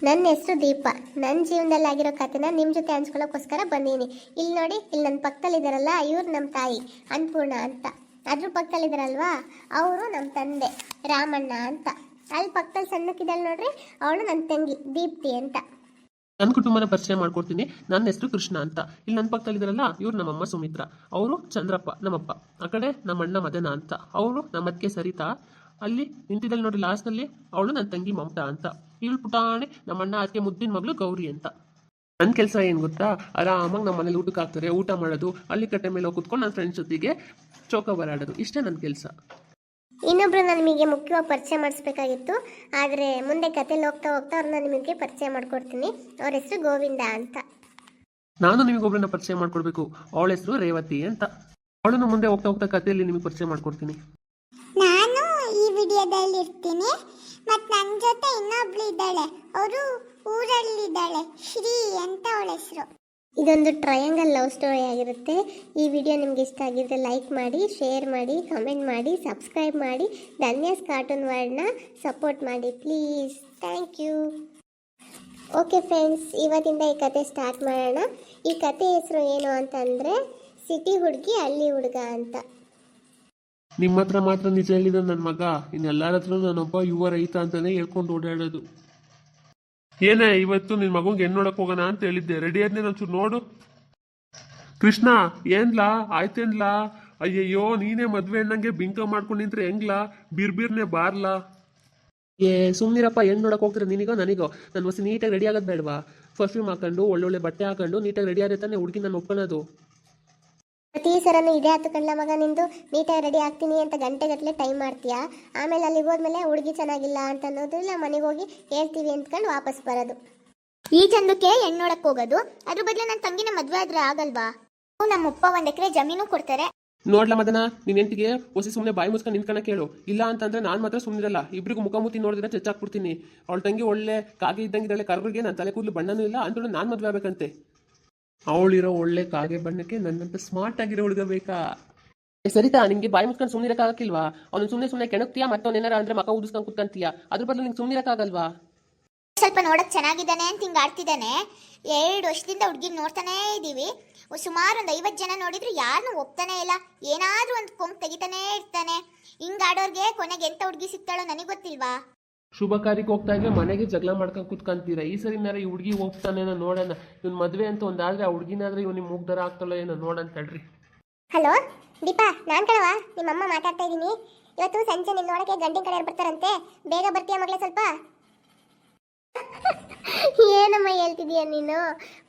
ನನ್ನ ಹೆಸರು ದೀಪ. ನನ್ನ ಜೀವನದಲ್ಲಿ ಆಗಿರೋ ಕಥೆನ ನಿಮ್ಮ ಜೊತೆ ಹಂಚ್ಕೊಳ್ಳೋಕ್ಕೋಸ್ಕರ ಬಂದೀನಿ. ಇಲ್ಲಿ ನೋಡಿ, ಇಲ್ಲಿ ನನ್ನ ಪಕ್ಕದಲ್ಲಿದ್ದಾರಲ್ಲ, ಇವ್ರು ನಮ್ಮ ತಾಯಿ ಅನ್ನಪೂರ್ಣ ಅಂತ. ಅದ್ರ ಪಕ್ಕದಲ್ಲಿದ್ದಾರಲ್ವಾ, ಅವರು ನಮ್ಮ ತಂದೆ ರಾಮಣ್ಣ ಅಂತ. ಅಲ್ಲಿ ಪಕ್ಕದಲ್ಲಿ ಸಣ್ಣಕ್ಕಿದ್ದಾಳೆ ನೋಡ್ರಿ, ಅವಳು ನನ್ನ ತಂಗಿ ದೀಪ್ತಿ ಅಂತ. ನನ್ನ ಕುಟುಂಬನ ಪರಿಚಯ ಮಾಡ್ಕೊಡ್ತೀನಿ. ನನ್ನ ಹೆಸರು ಕೃಷ್ಣ ಅಂತ. ಇಲ್ಲಿ ನನ್ನ ಪಕ್ಕದಲ್ಲಿದ್ದಾರಲ್ಲ, ಇವ್ರು ನಮ್ಮಮ್ಮ ಸುಮಿತ್ರ, ಅವರು ಚಂದ್ರಪ್ಪ ನಮ್ಮಪ್ಪ. ಆ ಕಡೆ ನಮ್ಮ ಅಣ್ಣ ಮದನ ಅಂತ, ಅವರು ನಮ್ಮದಕ್ಕೆ ಸರಿತಾ. ಅಲ್ಲಿ ನಿಂತಿದ್ದಲ್ಲಿ ನೋಡಿ ಲಾಸ್ಟಲ್ಲಿ, ಅವಳು ನನ್ನ ತಂಗಿ ಮಮತಾ ಅಂತ. ಇವಳು ಪುಟಾಣಿ ನಮ್ಮ ಅಣ್ಣ ಅದಕ್ಕೆ ಮುದ್ದಿನ ಮಗಳು ಗೌರಿ ಅಂತ. ನನ್ನ ಕೆಲಸ ಏನು ಗೊತ್ತಾ, ಆರಾಮಾಗಿ ನಮ್ಮ ಮನೇಲಿ ಊಟಕ್ಕೆ ಹಾಕ್ತಾರೆ, ಊಟ ಮಾಡೋದು, ಅಲ್ಲಿ ಕಟ್ಟೆ ಮೇಲೆ ಹೋಗಿ ಕುತ್ಕೊಂಡು ನನ್ನ ಫ್ರೆಂಡ್ಸ್ ಜೊತೆಗೆ ಚೌಕ ಆಡೋದು, ಇಷ್ಟೇ ನನ್ನ ಕೆಲಸ. ಇನ್ನೊಬ್ರು ನಿಮಗೆ ಮುಖ್ಯವಾಗಿ ಪರಿಚಯ ಮಾಡಿಸ್ಬೇಕಾಗಿತ್ತು, ಆದರೆ ಮುಂದೆ ಕಥೆಲಿ ಹೋಗ್ತಾ ಹೋಗ್ತಾ ಅವ್ರನ್ನ ನಿಮಗೆ ಪರಿಚಯ ಮಾಡ್ಕೊಡ್ತೀನಿ. ಅವ್ರ ಹೆಸರು ಗೋವಿಂದ ಅಂತ. ನಾನು ನಿಮಗೊಬ್ಬರನ್ನ ಪರಿಚಯ ಮಾಡ್ಕೊಡ್ಬೇಕು. ಅವಳ ಹೆಸರು ರೇವತಿ ಅಂತ. ಅವಳನ್ನು ಮುಂದೆ ಹೋಗ್ತಾ ಹೋಗ್ತಾ ಕಥೆಯಲ್ಲಿ ನಿಮಗೆ ಪರಿಚಯ ಮಾಡ್ಕೊಡ್ತೀನಿ. ನಾನು ಈ ವಿಡಿಯೋದಲ್ಲಿ ಇರ್ತೀನಿ, ಮತ್ತು ನನ್ನ ಜೊತೆ ಇನ್ನೊಬ್ಳು ಇದ್ದಾಳೆ, ಅವರು ಊರಲ್ಲಿದ್ದಾಳೆ, ಶ್ರೀ ಅಂತ ಅವಳ ಹೆಸರು. ಇದೊಂದು ಟ್ರಯಾಂಗಲ್ ಲವ್ ಸ್ಟೋರಿ ಆಗಿರುತ್ತೆ. ಈ ವಿಡಿಯೋ ನಿಮ್ಗೆ ಇಷ್ಟ ಆಗಿದ್ರೆ ಲೈಕ್ ಮಾಡಿ, ಶೇರ್ ಮಾಡಿ, ಕಮೆಂಟ್ ಮಾಡಿ, ಸಬ್ಸ್ಕ್ರೈಬ್ ಮಾಡಿ, ಧನ್ಯಾಸ್ ಕಾರ್ಟೂನ್ ವರ್ಲ್ಡ್ನ ಸಪೋರ್ಟ್ ಮಾಡಿ please. Thank you. Okay friends, ಇವತ್ತಿಂದ ಈ ಕತೆ ಸ್ಟಾರ್ಟ್ ಮಾಡೋಣ. ಈ ಕತೆ ಹೆಸರು ಏನು ಅಂತಂದರೆ ಸಿಟಿ ಹುಡುಗಿ ಹಳ್ಳಿ ಹುಡುಗ ಅಂತ. ನಿಮ್ಮ ಹತ್ರ ಮಾತ್ರ ನಿಜ ಹೇಳಿದ ನನ್ನ ಮಗ, ಇನ್ನೆಲ್ಲರ ಹತ್ರ ನಾನೊಬ್ಬ ಯುವ ರೈತ ಅಂತಾನೆ ಹೇಳ್ಕೊಂಡು ಓಡಾಡೋದು. ಏನೇ ಇವತ್ತು ನಿನ್ನ ಮಗಂಗೆ ಹೆಣ್ಣು ನೋಡಕ್ ಹೋಗೋಣ ಅಂತ ಹೇಳಿದ್ದೆ, ರೆಡಿ ಆದ್ನೇ ಒಂಚೂರು ನೋಡು. ಕೃಷ್ಣ ಏನ್ಲಾ ಆಯ್ತೇನ್ಲಾ? ಅಯ್ಯಯ್ಯೋ, ನೀನೇ ಮದ್ವೆ ಹೆಣ್ಣಂಗೆ ಬಿಂಕ ಮಾಡ್ಕೊಂಡು ನಿಂತ್ರೆ ಹೆಂಗ್ಲಾ? ಬಿರ್ಬಿರ್ನೆ ಬಾರ್ಲಾ? ಸುಮ್ನಿರಪ್ಪ, ಹೆಣ್ಣು ನೋಡಕ್ ಹೋಗ್ತೀರ ನಿನಗೋ ನನಗೋ? ನನ್ನ ಹೊಸ ನೀಟಾಗಿ ರೆಡಿ ಆಗೋದು ಬೇಡವಾ? ಪರ್ಫ್ಯೂಮ್ ಹಾಕೊಂಡು ಒಳ್ಳೊಳ್ಳೆ ಬಟ್ಟೆ ಹಾಕೊಂಡು ನೀಟಾಗಿ ರೆಡಿ ಆದ್ರೆ ತಾನೆ ಹುಡುಗಿ ನಾನು ಒಪ್ಕೊಳ್ಳೋದು. ಪ್ರತಿ ಸರನು ಇದೇ ಆಯ್ತು ಕಣ್ಣ ಮಗ ನಿಂದು. ನೀಟಾಗಿ ರೆಡಿ ಆಗ್ತೀನಿ ಅಂತ ಗಂಟೆಗಟ್ಟಲೆ ಟೈಮ್ ಮಾಡ್ತೀಯಾ, ಆಮೇಲೆ ಅಲ್ಲಿಗೆ ಹೋದ್ಮೇಲೆ ಹುಡುಗಿ ಚೆನ್ನಾಗಿಲ್ಲ ಅಂತ ಅನ್ನೋದಿಲ್ಲ, ಮನೆಗೆ ಹೋಗಿ ಹೇಳ್ತೀವಿ ಅಂದ್ಕೊಂಡು ವಾಪಸ್ ಬರೋದು. ಈ ಚಂದಕ್ಕೆ ಹೆಣ್ಣು ನೋಡಕ್ ಹೋಗೋದು, ಅದ್ರ ಬದಲು ನನ್ನ ತಂಗಿನ ಮದ್ವೆ ಆದ್ರೆ ಆಗಲ್ವಾ? ನಮ್ಮಪ್ಪ 1 ಎಕರೆ ಜಮೀನು ಕೊಡ್ತಾರೆ. ನೋಡ್ಲಾ ಮದನ, ನಿನ್ ಹೆಂಡತಿಗೆ ಹೊಸಿ ಸುಮ್ಮನೆ ಬಾಯಿ ಮುಸ್ಕೊಂಡು ನಿಂತ್ಕೊಂಡ ಕೇಳು. ಇಲ್ಲ ಅಂತಂದ್ರೆ ನಾನು ಮಾತ್ರ ಸುಮ್ಮನಿರಲ್ಲ, ಇಬ್ಬರಿಗೂ ಮುಖಾಮುಖಿ ನೋಡಿದ್ರೆ ಚೆಚ್ಚಾಕ್ಬಿಡ್ತೀನಿ. ಅವಳ ತಂಗಿ ಒಳ್ಳೆ ಕಾಗೆ ಇದ್ದಂಗಿದ್ದಾಳೆ, ಕರ್ರಿಗೆ ನನ್ನ ತಲೆ ಕೂದಲು ಬಣ್ಣನೂ ಇಲ್ಲ ಅಂತೇಳಿ ನಾನು ಮದ್ವೆ ಆಗ್ಬೇಕಂತೆ. ಅವಳಿರೋ ಒಳ್ಳೆ ಕಾಗೆ ಬಣ್ಣಕ್ಕೆ ನನ್ನಂತ ಸ್ಮಾರ್ಟ್ ಆಗಿರೋ ಹುಡುಗ ಬೇಕಾ? ಸರಿತಾ, ನಿಂಗೆ ಬಾಯಿ ಮುಚ್ಕೊಂಡು ಸುಮ್ಮನಿರಕ್ಕಾಗಕ್ಕಿಲ್ವಾ? ಅವ್ನು ಸುಮ್ಮನೆ ಕೆಣಕ್ತೀಯಾ, ಮತ್ತವನೇನಾರ ಅಂದ್ರೆ ಮಕ ಊದಿಸ್ಕೊಂಡು ಕುತ್ಕೊಂತೀಯಾ? ಅದ್ರ ಬದಲು ನಿಂಗೆ ಸುಮ್ಮನಿರಕ್ಕಾಗಲ್ವಾ? ಸ್ವಲ್ಪ ನೋಡಕ್ ಚೆನ್ನಾಗಿದ್ದಾನೆ ಅಂತ ಹಿಂಗೆ ಆಡ್ತಿದ್ದಾನೆ. 2 ವರ್ಷದಿಂದ ಹುಡುಗಿ ನೋಡ್ತಾನೇ ಇದ್ದೀವಿ. ಸುಮಾರು ಒಂದು 50 ಜನ ನೋಡಿದ್ರು ಯಾರನ್ನೂ ಒಪ್ತಾನೆ ಇಲ್ಲ. ಏನಾದ್ರೂ ಒಂದು ಕೊಂಬ್ ತೆಗಿತಾನೇ ಇರ್ತಾನೆ. ಹಿಂಗೆ ಆಡೋರ್ಗೆ ಕೊನೆಗೆ ಎಂತ ಹುಡುಗಿ ಸಿಗ್ತಾಳೋ ನನಗೆ ಗೊತ್ತಿಲ್ವಾ? ಶುಭ ಕಾರ್ಯಕ್ಕೆ ಹೋಗ್ತಾ ಇದ್ರೆ ಮನೆಗೆ ಜಗಳ ಮಾಡ್ಕೊಂಡು ಕುತ್ಕೊಂತೀರಾ. ಈ ಸರಿನಾರ ಈ ಹುಡುಗಿ ಹೋಗ್ತಾನೇನೋ ನೋಡೋಣ. ಇವ್ನ ಮದುವೆ ಅಂತ ಒಂದಾದ್ರೆ ಆ ಹುಡುಗಿನಾದ್ರೆ ಇವ್ ನಿಮ್ಮ ಮುಗ್ದರ ಆಗ್ತಾಳೋ ಏನೋ ನೋಡೋಣ ತಡ್ರಿ. ಹಲೋ ದೀಪಾ, ನಾನು ಕಣವಾ ನಿಮ್ಮಮ್ಮ ಮಾತಾಡ್ತಾ ಇದ್ದೀನಿ. ಇವತ್ತು ಸಂಜೆ ನಿನ್ನ ನೋಡಕ್ಕೆ ಗಂಡಿನ ಕಡೆ ಬರ್ತಾರಂತೆ, ಬೇಗ ಬರ್ತೀಯ ಮಗಳೇ ಸ್ವಲ್ಪ? ಏನಮ್ಮ ಹೇಳ್ತಿದೀಯ ನೀನು?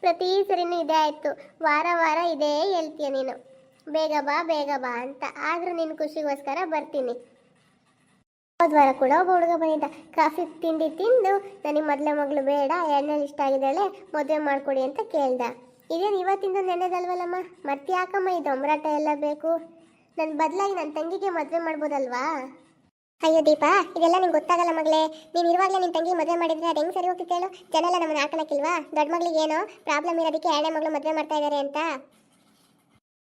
ಪ್ರತಿ ಸರಿನೂ ಇದೇ ಆಯ್ತು, ವಾರ ವಾರ ಇದೇ ಹೇಳ್ತೀಯ ನೀನು, ಬೇಗ ಬಾ ಅಂತ. ಆದ್ರೂ ನಿನ್ನ ಖುಷಿಗೋಸ್ಕರ ಬರ್ತೀನಿ. ಹೋದ ವಾರ ಕೂಡ ಒಬ್ಬ ಹುಡುಗ ಬಂದಿದ್ದ, ಕಾಫಿ ತಿಂಡಿ ತಿಂದು ನನಗೆ ಮೊದಲೇ ಮಗಳು ಬೇಡ, ಎಣ್ಣೆಲಿ ಇಷ್ಟ ಆಗಿದ್ದಾಳೆ, ಮದುವೆ ಮಾಡಿಕೊಡಿ ಅಂತ ಕೇಳ್ದ. ಇದೇನು ಇವತ್ತಿಂದ ನೆನೆದಲ್ವಲ್ಲಮ್ಮ, ಮತ್ತೆ ಯಾಕಮ್ಮ ಇದು ಒಮ್ರಾಟ ಎಲ್ಲ ಬೇಕು? ನನ್ನ ಬದಲಾಗಿ ನನ್ನ ತಂಗಿಗೆ ಮದುವೆ ಮಾಡ್ಬೋದಲ್ವಾ? ಅಯ್ಯೋ ದೀಪಾ, ಇದೆಲ್ಲ ನಿಂಗೆ ಗೊತ್ತಾಗಲ್ಲ ಮಗಳೇ. ನೀನು ಇರುವಾಗಲೇ ನಿನ್ನ ತಂಗಿ ಮದುವೆ ಮಾಡಿದ್ರೆ ಅದು ಹೆಂಗೆ ಸರಿ ಹೋಗ್ತಿತ್ತು ಹೇಳು? ಜನ ಎಲ್ಲ ನಮ್ಮನ್ನು ಹಾಕಣಕ್ಕಿಲ್ವಾ? ದೊಡ್ಡ ಮಗಳಿಗೆ ಏನೋ ಪ್ರಾಬ್ಲಮ್ ಇರೋದಕ್ಕೆ 2ನೇ ಮಗಳು ಮದುವೆ ಮಾಡ್ತಾ ಇದ್ದಾರೆ ಅಂತ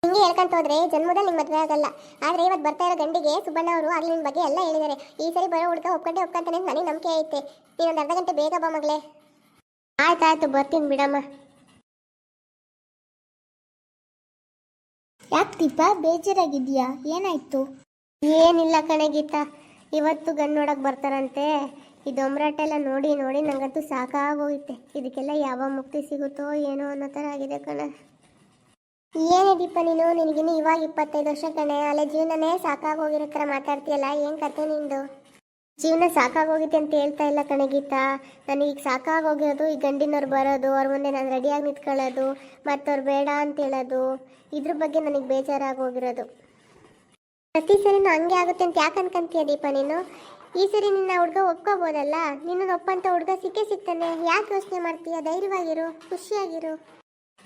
ಹಿಂಗೆ ಹೇಳ್ಕೊಂತ ಹೋದ್ರೆ ಜನ್ಮದಲ್ಲಿ ನಿಂಗೆ ಮದುವೆ ಆಗಲ್ಲ. ಆದರೆ ಇವತ್ತು ಬರ್ತಾ ಇರೋ ಗಂಡಿಗೆ ಸುಬ್ಬಣ್ಣ ಅವರು ಆಗಲಿ ನಿನ್ನ ಬಗ್ಗೆ ಎಲ್ಲ ಹೇಳಿದ್ದಾರೆ. ಈ ಸರಿ ಬರೋ ಹುಡುಗ ಒಪ್ಕೊಂತಾನೆ ಅಂತ ನನಗೆ ನಂಬಿಕೆ ಐತೆ. ನೀನೊಂದು ಅರ್ಧ ಗಂಟೆ ಬೇಗ ಬಾ ಮಗಳೇ. ಆಯ್ತಾಯ್ತು, ಬರ್ತೀನಿ ಬಿಡಮ್ಮ. ಯಾಕೆ ದೀಪ ಬೇಜಾರಾಗಿದ್ಯಾ? ಏನಾಯ್ತು? ಏನಿಲ್ಲ ಕಣೆ ಗೀತಾ, ಇವತ್ತು ಗಂಡು ನೋಡಕ್ಕೆ ಬರ್ತಾರಂತೆ. ಇದು ಒಮ್ರಾಟ ಎಲ್ಲ ನೋಡಿ ನೋಡಿ ನಂಗಂತೂ ಸಾಕಾಗೋಗುತ್ತೆ. ಇದಕ್ಕೆಲ್ಲ ಯಾವ ಮುಕ್ತಿ ಸಿಗುತ್ತೋ ಏನೋ ಅನ್ನೋ ಥರ ಆಗಿದೆ ಕಣೆ. ಏನೇ ದೀಪ ನೀನು, ನಿನಗಿನ್ನು ಇವಾಗ 25 ವರ್ಷ ಕಣೆ, ಅಲ್ಲೇ ಜೀವನನೇ ಸಾಕಾಗೋಗಿರೋ ಥರ ಮಾತಾಡ್ತೀಯಲ್ಲ, ಏನು ಕತೆ ನಿಂದು? ಜೀವನ ಸಾಕಾಗೋಗಿದೆ ಅಂತ ಹೇಳ್ತಾ ಇಲ್ಲ ಕಣೆ ಗೀತಾ, ನನಗೀಗ ಸಾಕಾಗೋಗಿರೋದು ಈ ಗಂಡಿನವ್ರು ಬರೋದು, ಅವ್ರ ಮುಂದೆ ನಾನು ರೆಡಿಯಾಗಿ ನಿಂತ್ಕೊಳ್ಳೋದು, ಮತ್ತವ್ರು ಬೇಡ ಅಂತ ಹೇಳೋದು, ಇದ್ರ ಬಗ್ಗೆ ನನಗೆ ಬೇಜಾರಾಗೋಗಿರೋದು. ಪ್ರತಿ ಸರಿನೂ ಹಂಗೆ ಆಗುತ್ತೆ ಅಂತ ಯಾಕೆ ಅನ್ಕೊಂತೀಯ ದೀಪ ನೀನು? ಈ ಸರಿ ನಿನ್ನ ಹುಡುಗ ಒಪ್ಕೋಬೋದಲ್ಲ, ನಿನ್ನನ್ನು ಒಪ್ಪಂತ ಹುಡುಗ ಸಿಗ್ತಾನೆ. ಯಾಕೆ ಯೋಚನೆ ಮಾಡ್ತೀಯ? ಧೈರ್ಯವಾಗಿರು, ಖುಷಿಯಾಗಿರು.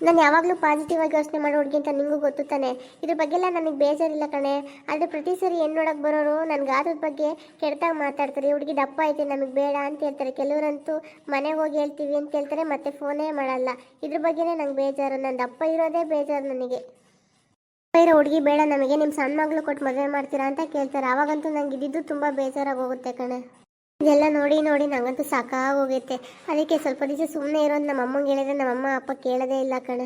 ನಾನು ಯಾವಾಗಲೂ ಪಾಸಿಟಿವ್ ಆಗಿ ಯೋಚನೆ ಮಾಡೋ ಹುಡುಗಿ ಅಂತ ನಿಮಗೂ ಗೊತ್ತು ತಾನೆ. ಇದ್ರ ಬಗ್ಗೆಲ್ಲ ನನಗೆ ಬೇಜಾರಿಲ್ಲ ಕಣೆ. ಆದರೆ ಪ್ರತಿ ಸರಿ ಹೆಣ್ಣು ನೋಡೋಕೆ ಬರೋರು ನನ್ನ ಗಾತ್ರದ ಬಗ್ಗೆ ಕೆಡ್ತಾಗ ಮಾತಾಡ್ತಾರೆ. ಹುಡುಗಿ ದಪ್ಪ ಐತೆ ನಮಗೆ ಬೇಡ ಅಂತ ಹೇಳ್ತಾರೆ. ಕೆಲವರಂತೂ ಮನೆಗೆ ಹೋಗಿ ಹೇಳ್ತೀವಿ ಅಂತ ಹೇಳ್ತಾರೆ, ಮತ್ತೆ ಫೋನೇ ಮಾಡಲ್ಲ. ಇದ್ರ ಬಗ್ಗೆನೇ ನಂಗೆ ಬೇಜಾರು. ನಾನು ದಪ್ಪ ಇರೋದೇ ಬೇಜಾರು ನನಗೆ. ದಪ್ಪ ಇರೋ ಹುಡುಗಿ ಬೇಡ ನಮಗೆ, ನಿಮ್ಮ ಸಣ್ಣ ಮಗಳು ಕೊಟ್ಟು ಮದುವೆ ಮಾಡ್ತೀರಾ ಅಂತ ಕೇಳ್ತಾರೆ. ಆವಾಗಂತೂ ನಂಗೆ ಇದ್ದಿದ್ದು ತುಂಬ ಬೇಜಾರಾಗಿ ಹೋಗುತ್ತೆ ಕಣೆ. ಇದೆಲ್ಲ ನೋಡಿ ನೋಡಿ ನಂಗಂತೂ ಸಾಕಾಗೋಗೈತೆ. ಅದಕ್ಕೆ ಸ್ವಲ್ಪ ದಿವಸ ಸುಮ್ಮನೆ ಇರೋದು. ನಮ್ಮ ಅಮ್ಮಂಗೆ ಹೇಳಿದ್ರೆ ನಮ್ಮಮ್ಮ ಅಪ್ಪ ಕೇಳೋದೇ ಇಲ್ಲ ಕಣ.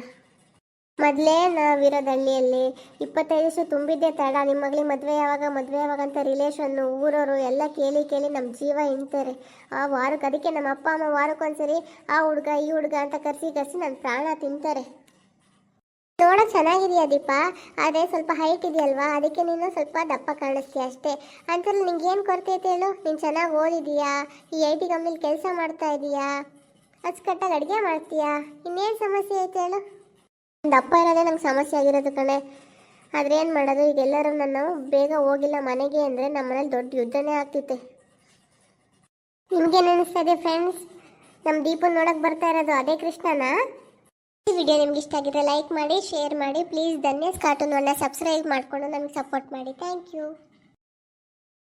ಮೊದಲೇ ನಾವಿರೋದು ಹಳ್ಳಿಯಲ್ಲಿ 25 ವರ್ಷ ತುಂಬಿದ್ದೆ ತಡ. ನಿಮ್ಮ ಮಗಳಿಗೆ ಮದುವೆ ಯಾವಾಗ ಅಂತ ರಿಲೇಷನ್ನು ಊರವರು ಎಲ್ಲ ಕೇಳಿ ಕೇಳಿ ನಮ್ಮ ಜೀವ ಹಿಂಡ್ತಾರೆ. ಆ ವಾರಕ್ಕೆ ಅದಕ್ಕೆ ನಮ್ಮ ಅಪ್ಪ ಅಮ್ಮ ವಾರಕ್ಕೊಂದ್ಸರಿ ಆ ಹುಡುಗ ಈ ಹುಡುಗ ಅಂತ ಕರೆಸಿ ನನ್ನ ಪ್ರಾಣ ತಿಂತಾರೆ. ನೋಡೋಕೆ ಚೆನ್ನಾಗಿದೆಯಾ ದೀಪ, ಆದರೆ ಸ್ವಲ್ಪ ಹೈಟ್ ಇದೆಯಲ್ವಾ, ಅದಕ್ಕೆ ನೀನು ಸ್ವಲ್ಪ ದಪ್ಪ ಕಾಣಿಸ್ತೀಯ ಅಷ್ಟೇ. ಅಂತಲ್ಲಿ ನಿಂಗೆ ಏನು ಕೊರತೆ ಐತೆ ಹೇಳು? ನೀನು ಚೆನ್ನಾಗಿ ಓದಿದೀಯಾ, ಈ IT ಕಂಪ್ನಿಲಿ ಕೆಲಸ ಮಾಡ್ತಾ ಇದೀಯಾ, ಅಚ್ಚುಕಟ್ಟಾಗಿ ಅಡುಗೆ ಮಾಡ್ತೀಯಾ, ಇನ್ನೇನು ಸಮಸ್ಯೆ ಐತೆ ಹೇಳು? ದಪ್ಪ ಇರೋದೇ ನಂಗೆ ಸಮಸ್ಯೆ ಆಗಿರೋದು ಕಣೆ. ಆದರೆ ಏನು ಮಾಡೋದು, ಈಗ ಎಲ್ಲರೂ ನಾವು ಬೇಗ ಹೋಗಿಲ್ಲ ಮನೆಗೆ ಅಂದರೆ ನಮ್ಮ ಮನೇಲಿ ದೊಡ್ಡ ಯುದ್ಧನೇ ಆಗ್ತಿತ್ತೆ. ನಿಮ್ಗೇನು ಅನಿಸ್ತದೆ ಫ್ರೆಂಡ್ಸ್? ನಮ್ಮ ದೀಪನ ನೋಡೋಕೆ ಬರ್ತಾ ಇರೋದು ಅದೇ ಕೃಷ್ಣನಾ? ಈ ವಿಡಿಯೋ ನಿಮ್ಗೆ ಇಷ್ಟ ಆಗಿದ್ರೆ ಲೈಕ್ ಮಾಡಿ, ಶೇರ್ ಮಾಡಿ, ಪ್ಲೀಸ್ ಧನ್ಯಸ್ ಕಾರ್ಟೂನ್ ಅನ್ನ ಸಬ್ಸ್ಕ್ರೈಬ್ ಮಾಡಿಕೊಂಡು ನಮಗೆ ಸಪೋರ್ಟ್ ಮಾಡಿ. Thank you.